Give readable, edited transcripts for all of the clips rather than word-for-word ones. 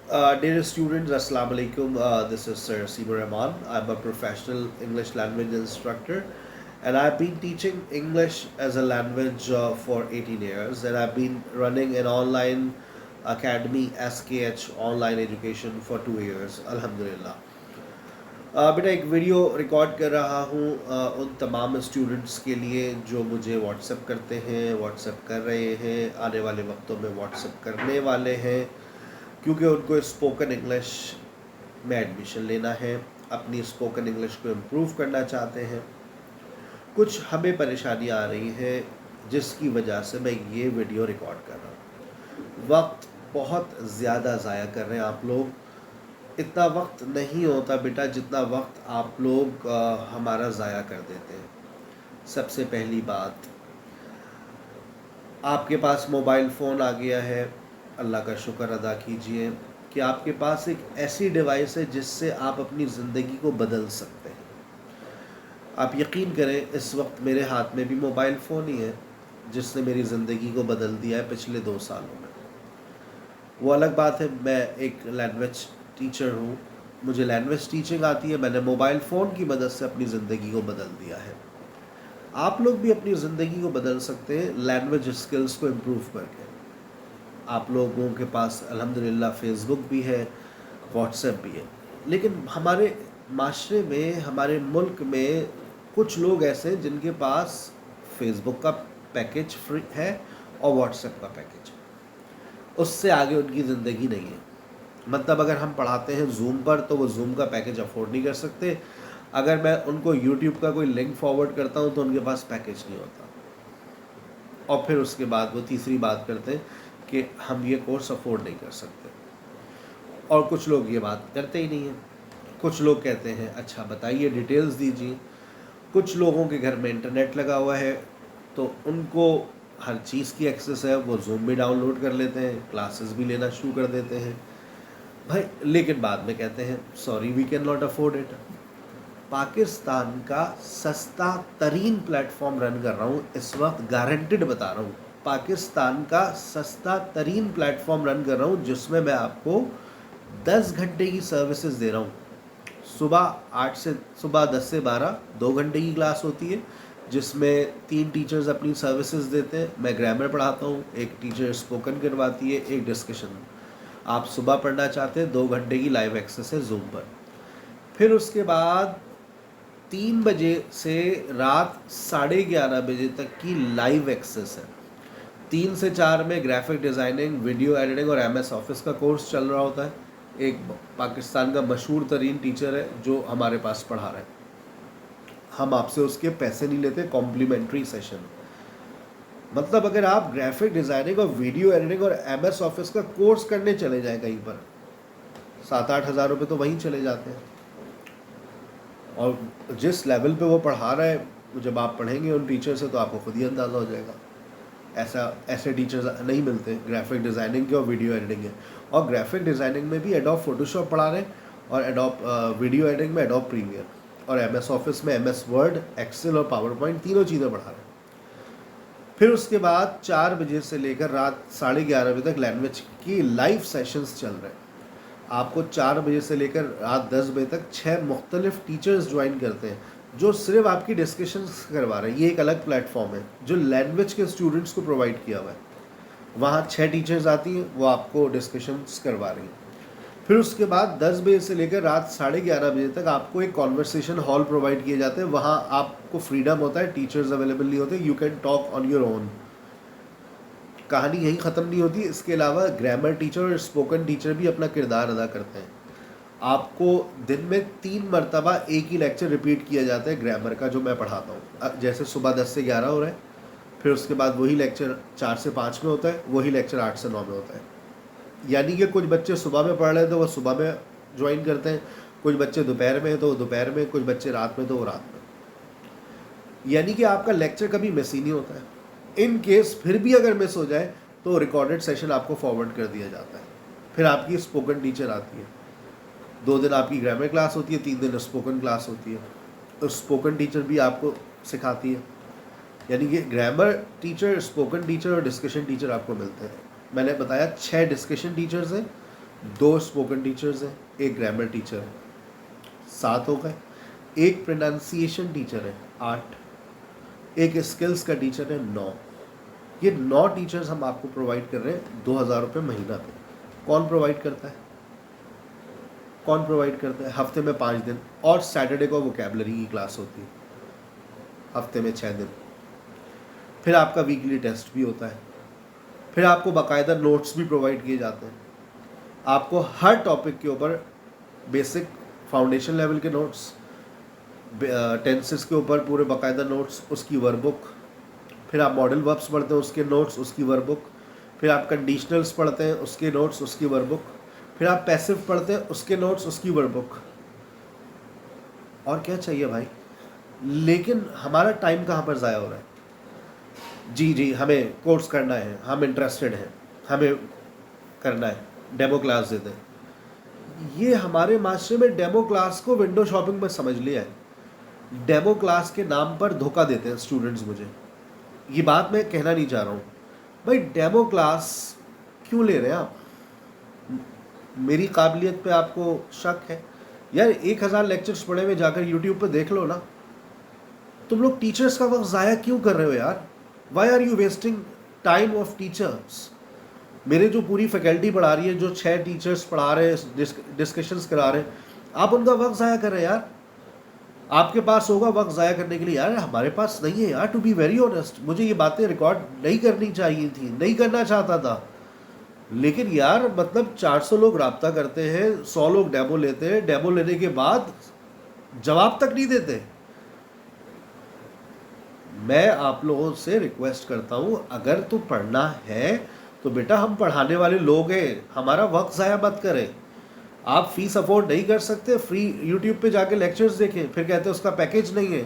Dear students, Assalamu alaikum. This is Sir Seymour Rahman. I'm a professional English language instructor, and I've been teaching English as a language for 18 years, and I've been running an online academy, SKH Online Education, for 2 years. Alhamdulillah. बेटा एक video record कर रहा हूँ उन तमाम students के लिए जो मुझे व्हाट्सएप करते हैं, व्हाट्सएप कर रहे हैं, आने वाले वक्तों में व्हाट्सएप करने वाले हैं, क्योंकि उनको स्पोकन इंग्लिश में एडमिशन लेना है, अपनी स्पोकन इंग्लिश को इम्प्रूव करना चाहते हैं। कुछ हमें परेशानियाँ आ रही हैं जिसकी वजह से मैं ये वीडियो रिकॉर्ड कर रहा हूँ। वक्त बहुत ज़्यादा ज़ाया कर रहे हैं आप लोग। इतना वक्त नहीं होता बेटा जितना वक्त आप लोग हमारा ज़ाया कर देते हैं। सबसे पहली बात, आपके पास मोबाइल फ़ोन आ गया है, अल्लाह का शुक्र अदा कीजिए कि आपके पास एक ऐसी डिवाइस है जिससे आप अपनी ज़िंदगी को बदल सकते हैं। आप यकीन करें, इस वक्त मेरे हाथ में भी मोबाइल फ़ोन ही है जिसने मेरी ज़िंदगी को बदल दिया है पिछले 2 सालों में। वो अलग बात है, मैं एक लैंग्वेज टीचर हूँ, मुझे लैंग्वेज टीचिंग आती है, मैंने मोबाइल फ़ोन की मदद से अपनी ज़िंदगी को बदल दिया है। आप लोग भी अपनी ज़िंदगी को बदल सकते हैं लैंग्वेज स्किल्स को इम्प्रूव करके। आप लोगों के पास अल्हम्दुलिल्लाह फेसबुक भी है, व्हाट्सएप भी है, लेकिन हमारे माशरे में, हमारे मुल्क में कुछ लोग ऐसे हैं जिनके पास फेसबुक का पैकेज फ्री है और व्हाट्सएप का पैकेज है, उससे आगे उनकी ज़िंदगी नहीं है। मतलब अगर हम पढ़ाते हैं जूम पर तो वो जूम का पैकेज अफोर्ड नहीं कर सकते। अगर मैं उनको यूट्यूब का कोई लिंक फॉरवर्ड करता हूँ तो उनके पास पैकेज नहीं होता। और फिर उसके बाद वो तीसरी बात करते हैं कि हम ये कोर्स अफोर्ड नहीं कर सकते। और कुछ लोग ये बात करते ही नहीं हैं। कुछ लोग कहते हैं अच्छा बताइए, डिटेल्स दीजिए। कुछ लोगों के घर में इंटरनेट लगा हुआ है तो उनको हर चीज़ की एक्सेस है, वो जूम भी डाउनलोड कर लेते हैं, क्लासेस भी लेना शुरू कर देते हैं भाई, लेकिन बाद में कहते हैं sorry we can not afford it. Pakistan का सस्ता तरीन प्लेटफॉर्म रन कर रहा हूँ इस वक्त, गारंटेड बता रहा हूँ। पाकिस्तान का सस्ता तरीन प्लेटफॉर्म रन कर रहा हूँ जिसमें मैं आपको 10 घंटे की सर्विसेज दे रहा हूँ। सुबह 10 से 12 2 घंटे की क्लास होती है जिसमें 3 टीचर्स अपनी सर्विसेज देते हैं। मैं ग्रामर पढ़ाता हूँ, एक टीचर स्पोकन करवाती है, एक डिस्कशन। आप सुबह पढ़ना चाहते हैं 2 घंटे की लाइव एक्सेस है जूम पर। फिर उसके बाद 3 बजे से रात 11:30 बजे तक की लाइव एक्सेस है। 3 से 4 में ग्राफिक डिज़ाइनिंग, वीडियो एडिटिंग और MS ऑफिस का कोर्स चल रहा होता है। एक पाकिस्तान का मशहूर तरीन टीचर है जो हमारे पास पढ़ा रहा है। हम आपसे उसके पैसे नहीं लेते, कॉम्प्लीमेंट्री सेशन। मतलब अगर आप ग्राफिक डिज़ाइनिंग और वीडियो एडिटिंग और MS ऑफिस का कोर्स करने चले जाएँ कहीं पर, 7-8 हज़ार रुपये तो वहीं चले जाते हैं। और जिस लेवल पे वो पढ़ा रहा है, जब आप पढ़ेंगे उन टीचर से तो आपको खुद ही अंदाज़ा हो जाएगा। ऐसे टीचर्स नहीं मिलते ग्राफिक डिज़ाइनिंग के और वीडियो एडिटिंग के। और ग्राफिक डिज़ाइनिंग में भी एडोब फोटोशॉप पढ़ा रहे हैं, और एडोब वीडियो एडिटिंग में एडोब प्रीमियर, और MS ऑफिस में MS वर्ड, एक्सेल और पावर पॉइंट, तीनों चीज़ें पढ़ा रहे हैं। फिर उसके बाद 4 बजे से लेकर रात 11:30 बजे तक लैंग्वेज की लाइव सेशंस चल रहे हैं। आपको 4 बजे से लेकर रात 10 बजे तक 6 मुख्तलिफ टीचर्स ज्वाइन करते हैं जो सिर्फ आपकी डिस्कशंस करवा रहे हैं। ये एक अलग प्लेटफॉर्म है जो लैंग्वेज के स्टूडेंट्स को प्रोवाइड किया हुआ है। वहाँ 6 टीचर्स आती हैं, वो आपको डिस्कशंस करवा रही हैं। फिर उसके बाद 10 बजे से लेकर रात 11:30 बजे तक आपको एक कॉन्वर्सेशन हॉल प्रोवाइड किए जाते हैं। वहाँ आपको फ्रीडम होता है, टीचर्स अवेलेबल नहीं होते, you can talk on your own. कहानी यहीं ख़त्म नहीं होती। इसके अलावा ग्रामर टीचर और स्पोकन टीचर भी अपना किरदार अदा करते हैं। आपको दिन में 3 मरतबा एक ही लेक्चर रिपीट किया जाता है ग्रामर का जो मैं पढ़ाता हूँ। जैसे सुबह 10 से 11 हो रहा है, फिर उसके बाद वही लेक्चर 4 से 5 में होता है, वही लेक्चर 8 से 9 में होता है। यानी कि कुछ बच्चे सुबह में पढ़ रहे हैं तो वो सुबह में ज्वाइन करते हैं, कुछ बच्चे दोपहर में तो वो दोपहर में, कुछ बच्चे रात में तो वो रात में। यानी कि आपका लेक्चर कभी मिस ही नहीं होता है। इन केस फिर भी अगर मिस हो जाए तो रिकॉर्डेड सेशन आपको फॉरवर्ड कर दिया जाता है। फिर आपकी स्पोकन टीचर आती है, 2 दिन आपकी ग्रामर क्लास होती है, 3 दिन स्पोकन क्लास होती है। तो स्पोकन टीचर भी आपको सिखाती है। यानी कि ग्रामर टीचर, स्पोकन टीचर और डिस्कशन टीचर आपको मिलते हैं। मैंने बताया 6 डिस्कशन टीचर्स हैं, 2 स्पोकन टीचर्स हैं, एक ग्रामर टीचर है, 7 हो गए। एक प्रोनाउंसिएशन टीचर है, 8। एक स्किल्स का टीचर है, 9। ये 9 टीचर्स हम आपको प्रोवाइड कर रहे हैं 2000 रुपये महीना पे। कौन प्रोवाइड करता है? कौन प्रोवाइड करता है? हफ्ते में 5 दिन, और सैटरडे को वोकैबुलरी की क्लास होती है, हफ्ते में 6 दिन। फिर आपका वीकली टेस्ट भी होता है, फिर आपको बाकायदा नोट्स भी प्रोवाइड किए जाते हैं। आपको हर टॉपिक के ऊपर बेसिक फाउंडेशन लेवल के नोट्स, टेंसेस के ऊपर पूरे बाकायदा नोट्स, उसकी वर्कबुक। फिर आप मॉडल वर्ब्स पढ़ते हैं, उसके नोट्स, उसकी वर्कबुक। फिर आप कंडीशनल्स पढ़ते हैं, उसके नोट्स, उसकी वर्कबुक। फिर आप पैसिव पढ़ते हैं, उसके नोट्स, उसकी वर्कबुक। और क्या चाहिए भाई? लेकिन हमारा टाइम कहाँ पर ज़ाया हो रहा है? जी हमें कोर्स करना है, हम इंटरेस्टेड हैं, हमें करना है, डेमो क्लास देते हैं। ये हमारे मास्टर में डेमो क्लास को विंडो शॉपिंग में समझ लिया है। डेमो क्लास के नाम पर धोखा देते हैं स्टूडेंट्स मुझे। ये बात मैं कहना नहीं चाह रहा हूँ भाई, डेमो क्लास क्यों ले रहे हैं आप? मेरी काबिलियत पे आपको शक है? यार 1000 लेक्चर्स पढ़े हुए जाकर यूट्यूब पे देख लो ना। तुम लोग टीचर्स का वक्त ज़ाया क्यों कर रहे हो यार? Why are you wasting time of teachers? मेरे जो पूरी फैकल्टी पढ़ा रही है, जो 6 टीचर्स पढ़ा रहे हैं, डिस्कशंस करा रहे हैं, आप उनका वक्त ज़ाया कर रहे हैं यार। आपके पास होगा वक्त ज़ाया करने के लिए, यार हमारे पास नहीं है यार। टू बी वेरी ऑनेस्ट, मुझे ये बातें रिकॉर्ड नहीं करनी चाहिए थी, नहीं करना चाहता था, लेकिन यार मतलब 400 लोग राब्ता करते हैं, 100 लोग डेमो लेते हैं, डेमो लेने के बाद जवाब तक नहीं देते। मैं आप लोगों से रिक्वेस्ट करता हूँ, अगर तो पढ़ना है तो बेटा हम पढ़ाने वाले लोग हैं, हमारा वक्त ज़ाया मत करें। आप फीस अफोर्ड नहीं कर सकते, फ्री यूट्यूब पे जाके लेक्चर्स देखें, फिर कहते हैं उसका पैकेज नहीं है।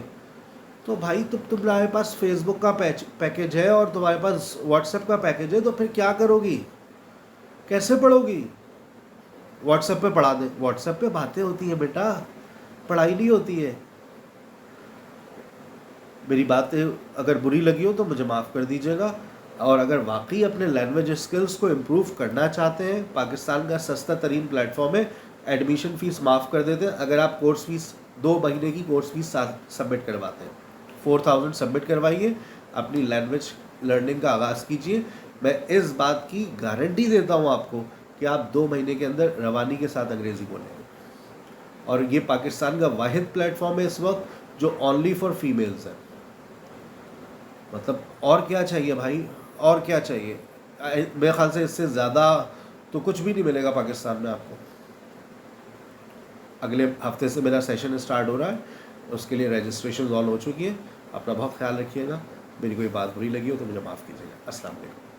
तो भाई तुम्हारे पास फेसबुक का पैकेज है और तुम्हारे पास व्हाट्सएप का पैकेज है, तो फिर क्या करोगी? कैसे पढ़ोगी? व्हाट्सएप पे पढ़ा दे। व्हाट्सएप पे बातें होती हैं बेटा, पढ़ाई नहीं होती है। मेरी बातें अगर बुरी लगी हो तो मुझे माफ़ कर दीजिएगा। और अगर वाकई अपने लैंग्वेज स्किल्स को इम्प्रूव करना चाहते हैं, पाकिस्तान का सस्ता तरीन प्लेटफॉर्म है, एडमिशन फ़ीस माफ़ कर देते हैं अगर आप कोर्स फीस 2 महीने की कोर्स फीस सबमिट करवाते हैं। 4000 सबमिट करवाइए, अपनी लैंग्वेज लर्निंग का आगाज़ कीजिए। मैं इस बात की गारंटी देता हूँ आपको कि आप 2 महीने के अंदर रवानी के साथ अंग्रेज़ी बोलेंगे। और ये पाकिस्तान का वाहिद प्लेटफॉर्म है इस वक्त जो ओनली फॉर फीमेल्स है। मतलब और क्या चाहिए भाई, और क्या चाहिए? मेरे ख्याल से इससे ज़्यादा तो कुछ भी नहीं मिलेगा पाकिस्तान में आपको। अगले हफ्ते से मेरा सेशन स्टार्ट हो रहा है, उसके लिए रजिस्ट्रेशन ऑन हो चुकी है। अपना बहुत ख्याल रखिएगा। मेरी कोई बात बुरी लगी हो तो मुझे माफ़ कीजिएगा। अस्सलाम वालेकुम।